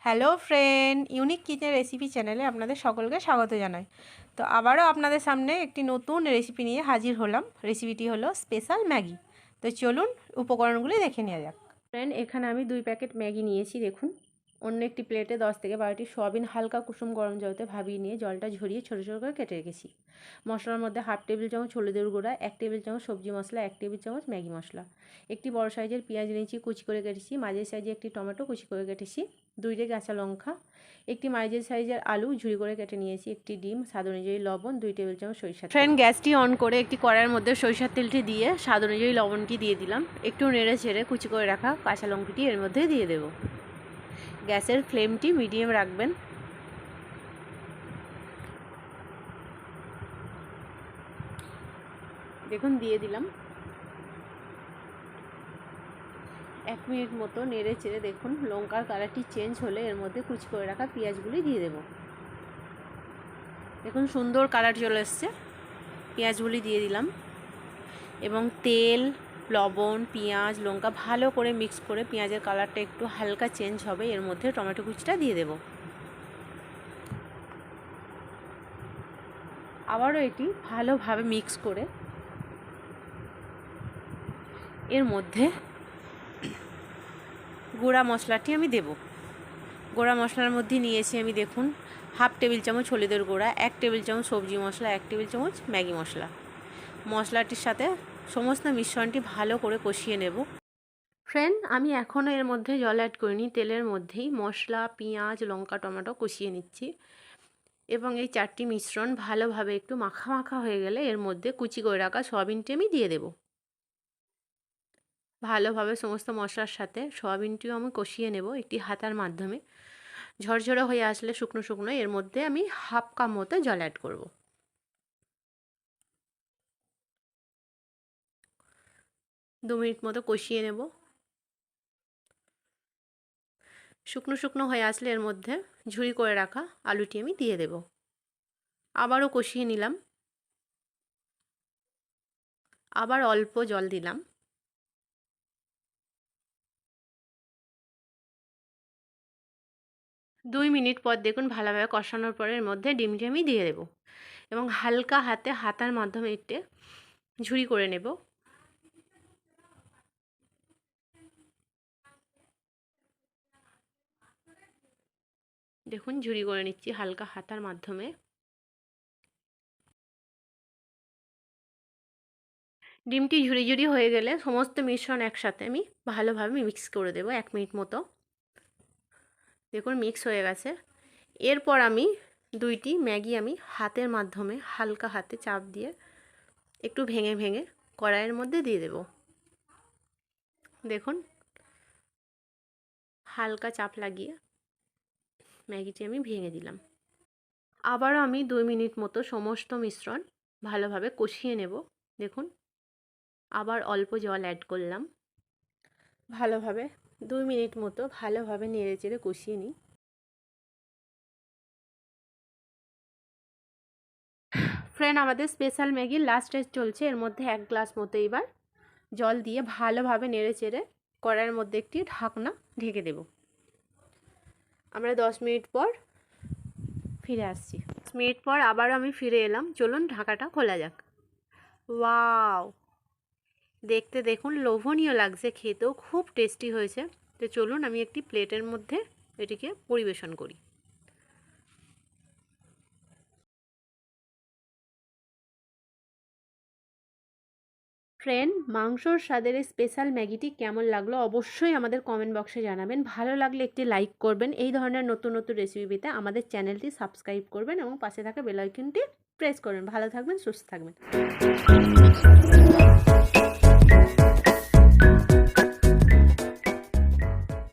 Hello friend, unique kitchen recipe চ্যানেলে আপনাদের সকলকে স্বাগত জানাই। তো আবারও আপনাদের সামনে একটি নতুন রেসিপি নিয়ে হাজির হলাম। রেসিপিটি হলো স্পেশাল ম্যাগি। তো চলুন উপকরণগুলি দেখে নেওয়া যাক। ফ্রেন্ড, এখানে আমি 2 প্যাকেট ম্যাগি নিয়েছি। দেখুন, অন্য একটি প্লেটে 10 থেকে 12টি সয়াবিন হালকা কুসুম গরম জলতে ভাবিয়ে নিয়ে জলটা ঝরিয়ে ছোটো ছোটো করে কেটে রেখেছি। মশলার মধ্যে 1/2 টেবিল চামচ হলুদের গুঁড়া, 1 টেবিল চামচ সবজি মশলা, 1 টেবিল চামচ ম্যাগি মশলা, একটি বড় সাইজের পেঁয়াজ নিয়েছি কুচি করে কেটেছি, মাঝের সাইজে একটি টমেটো কুচি করে কেটেছি, 2টে কাঁচা লঙ্কা, একটি মাঝারি সাইজের আলু ঝুরি করে কেটে নিয়েছি, একটি ডিম, স্বাদ অনুযায়ী লবণ, 2 টেবিল চামচ সরিষার তেল। ফ্রেন্ড, গ্যাসটি অন করে একটি কড়াইয়ের মধ্যে সরিষার তেলটি দিয়ে স্বাদ অনুযায়ী লবণটি দিয়ে দিলাম। একটু নেড়ে ছেড়ে কুচি করে রাখা কাঁচা লঙ্কাটি এর মধ্যে দিয়ে দেব। গ্যাসের ফ্লেমটি মিডিয়াম রাখবেন। দেখুন, দিয়ে দিলাম। 1 মিনিট মতো নেড়ে চেড়ে দেখুন লঙ্কার কালারটি চেঞ্জ হলে এর মধ্যে কুচি করে রাখা পেঁয়াজগুলি দিয়ে দেব। দেখুন সুন্দর কালার চলে এসছে। পেঁয়াজগুলি দিয়ে দিলাম এবং তেল, লবণ, পেঁয়াজ, লঙ্কা ভালো করে মিক্স করে পেঁয়াজের কালারটা একটু হালকা চেঞ্জ হবে, এর মধ্যে টমেটো কুচিটা দিয়ে দেব। আবারও এটি ভালোভাবে মিক্স করে এর মধ্যে গুঁড়া মশলাটি আমি দেব। গুঁড়া মশলার মধ্যে নিয়েছি আমি দেখুন 1/2 টেবিল চামচ হলুদের গুঁড়া, 1 টেবিল চামচ সবজি মশলা, 1 টেবিল চামচ ম্যাগি মশলা। মশলাটির সাথে সমস্ত মিশ্রণটি ভালো করে কষিয়ে নেব। ফ্রেন্ড, আমি এখনও এর মধ্যে জল অ্যাড করিনি। তেলের মধ্যেই মশলা, পেঁয়াজ, লঙ্কা, টমেটো কষিয়ে নিচ্ছি এবং এই 4টি মিশ্রণ ভালোভাবে একটু মাখা মাখা হয়ে গেলে এর মধ্যে কুচি করে রাখা সয়াবিনটি আমি দিয়ে দেব। ভালোভাবে সমস্ত মশলার সাথে সয়াবিনটিও আমি কষিয়ে নেব একটি হাতার মাধ্যমে। ঝরঝরে হয়ে আসলে শুকনো শুকনো এর মধ্যে আমি 1/2 কাপ মতো জল অ্যাড করব। 2 মিনিট মতো কষিয়ে নেব। শুকনো শুকনো হয়ে আসলে এর মধ্যে ঝুরি করে রাখা আলুটি আমি দিয়ে দেব। আবারও কষিয়ে নিলাম। আবার অল্প জল দিলাম। 2 মিনিট পর দেখুন ভালোভাবে কষানোর পরে এর মধ্যে ডিমটি আমি দিয়ে দেব এবং হালকা হাতে হাতার মাধ্যমে একটু ঝুরি করে নেব। দেখুন ঝুরি করে নিচ্ছি হালকা হাতার মাধ্যমে। ডিমটি ঝুরি ঝুরি হয়ে গেলে সমস্ত মিশ্রণ একসাথে আমি ভালোভাবে মিক্স করে দেব 1 মিনিট মতো। দেখুন মিক্স হয়ে গেছে। এরপর আমি 2টি ম্যাগি আমি হাতের মাধ্যমে হালকা হাতে চাপ দিয়ে একটু ভেঙে ভেঙে কড়াইয়ের মধ্যে দিয়ে দেব। দেখুন হালকা চাপ লাগিয়ে ম্যাগিটি আমি ভেঙে দিলাম। আবারও আমি 2 মিনিট মতো সমস্ত মিশ্রণ ভালোভাবে কষিয়ে নেব। দেখুন আবার অল্প জল অ্যাড করলাম। ভালোভাবে 2 মিনিট মতো ভালোভাবে নেড়ে চেড়ে কষিয়ে নিই। ফ্রেন্ড, আমাদের স্পেশাল ম্যাগির লাস্ট স্টেজ চলছে। এর মধ্যে 1 গ্লাস মতো এবার জল দিয়ে ভালোভাবে নেড়ে চেড়ে কড়াইয়ের মধ্যে একটি ঢাকনা ঢেকে দেব। আমরা 10 মিনিট পর ফিরে আসছি। 10 মিনিট পর আবারও আমি ফিরে এলাম। চলুন ঢাকাটা খোলা যাক। ওয়াও, দেখতে দেখুন লোভনীয় লাগছে, খেতেও খুব টেস্টি হয়েছে। তো চলুন আমি একটি প্লেটের মধ্যে এটিকে পরিবেশন করি। ফ্রেন্ড, মাংসর স্বাদের এই স্পেশাল ম্যাগিটি কেমন লাগলো অবশ্যই আমাদের কমেন্ট বক্সে জানাবেন। ভালো লাগলে একটি লাইক করবেন। এই ধরনের নতুন নতুন রেসিপি পেতে আমাদের চ্যানেলটি সাবস্ক্রাইব করবেন এবং পাশে থাকা বেল আইকনটি প্রেস করবেন। ভালো থাকবেন, সুস্থ থাকবেন।